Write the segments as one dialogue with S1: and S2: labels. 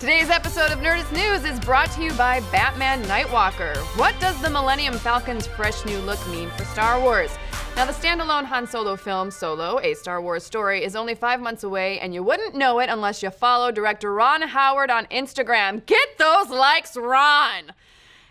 S1: Today's episode of Nerdist News is brought to you by Batman Nightwalker. What does the Millennium Falcon's fresh new look mean for Star Wars? Now, the standalone Han Solo film, Solo, a Star Wars story, is only 5 months away, and you wouldn't know it unless you follow director Ron Howard on Instagram. Get those likes, Ron!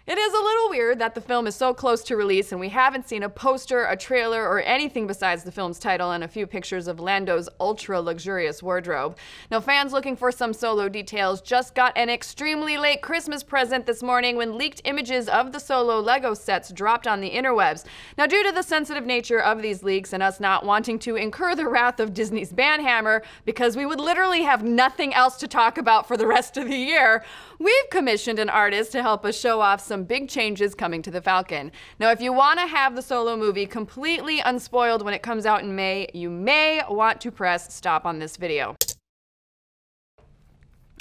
S1: It is a little weird that the film is so close to release and we haven't seen a poster, a trailer, or anything besides the film's title and a few pictures of Lando's ultra-luxurious wardrobe. Now, fans looking for some Solo details just got an extremely late Christmas present this morning when leaked images of the Solo Lego sets dropped on the interwebs. Now, due to the sensitive nature of these leaks and us not wanting to incur the wrath of Disney's banhammer, because we would literally have nothing else to talk about for the rest of the year, we've commissioned an artist to help us show off some big changes coming to the Falcon. Now, if you want to have the Solo movie completely unspoiled when it comes out in May, you may want to press stop on this video.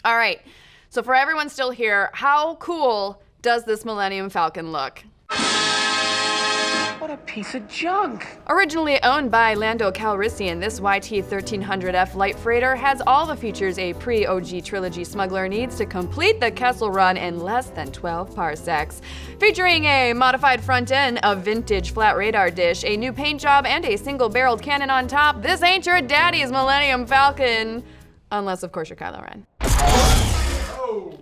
S1: All right, so for everyone still here, how cool does this Millennium Falcon look?
S2: What a piece of junk!
S1: Originally owned by Lando Calrissian, this YT-1300F light freighter has all the features a pre-OG trilogy smuggler needs to complete the Kessel Run in less than 12 parsecs. Featuring a modified front end, a vintage flat radar dish, a new paint job, and a single-barreled cannon on top, this ain't your daddy's Millennium Falcon. Unless, of course, you're Kylo Ren. Oh.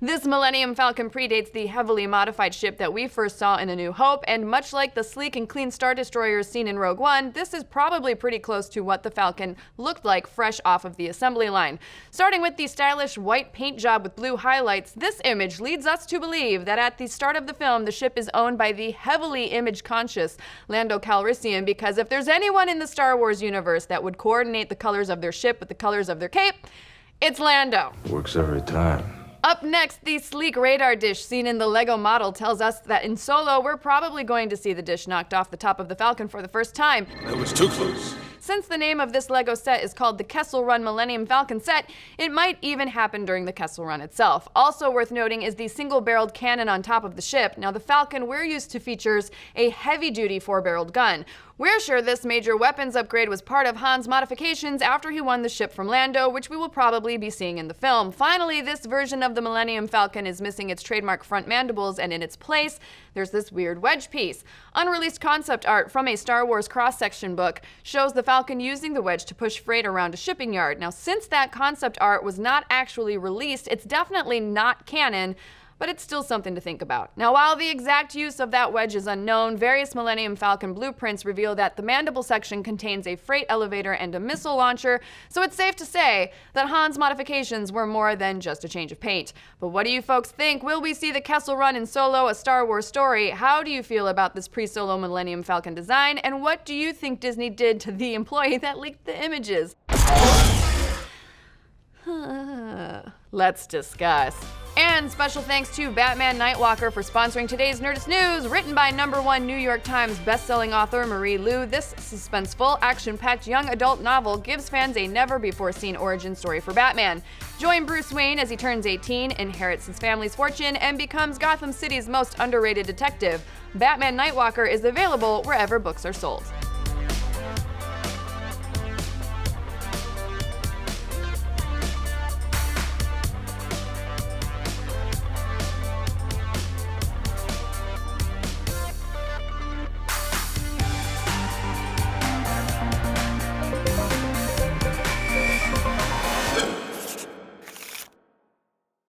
S1: This Millennium Falcon predates the heavily modified ship that we first saw in A New Hope, and much like the sleek and clean Star Destroyers seen in Rogue One, this is probably pretty close to what the Falcon looked like fresh off of the assembly line. Starting with the stylish white paint job with blue highlights, this image leads us to believe that at the start of the film, the ship is owned by the heavily image-conscious Lando Calrissian, because if there's anyone in the Star Wars universe that would coordinate the colors of their ship with the colors of their cape, it's Lando.
S3: Works every time.
S1: Up next, the sleek radar dish seen in the Lego model tells us that in Solo, we're probably going to see the dish knocked off the top of the Falcon for the first time.
S3: That was too close.
S1: Since the name of this Lego set is called the Kessel Run Millennium Falcon set, it might even happen during the Kessel Run itself. Also worth noting is the single-barreled cannon on top of the ship. Now, the Falcon we're used to features a heavy-duty 4-barreled gun. We're sure this major weapons upgrade was part of Han's modifications after he won the ship from Lando, which we will probably be seeing in the film. Finally, this version of the Millennium Falcon is missing its trademark front mandibles, and in its place, there's this weird wedge piece. Unreleased concept art from a Star Wars cross-section book shows the Falcon using the wedge to push freight around a shipping yard. Now, since that concept art was not actually released, it's definitely not canon, but it's still something to think about. Now, while the exact use of that wedge is unknown, various Millennium Falcon blueprints reveal that the mandible section contains a freight elevator and a missile launcher, so it's safe to say that Han's modifications were more than just a change of paint. But what do you folks think? Will we see the Kessel Run in Solo, a Star Wars story? How do you feel about this pre-Solo Millennium Falcon design? And what do you think Disney did to the employee that leaked the images? Let's discuss. And special thanks to Batman Nightwalker for sponsoring today's Nerdist News. Written by #1 New York Times bestselling author Marie Lu, this suspenseful, action-packed young adult novel gives fans a never-before-seen origin story for Batman. Join Bruce Wayne as he turns 18, inherits his family's fortune, and becomes Gotham City's most underrated detective. Batman Nightwalker is available wherever books are sold.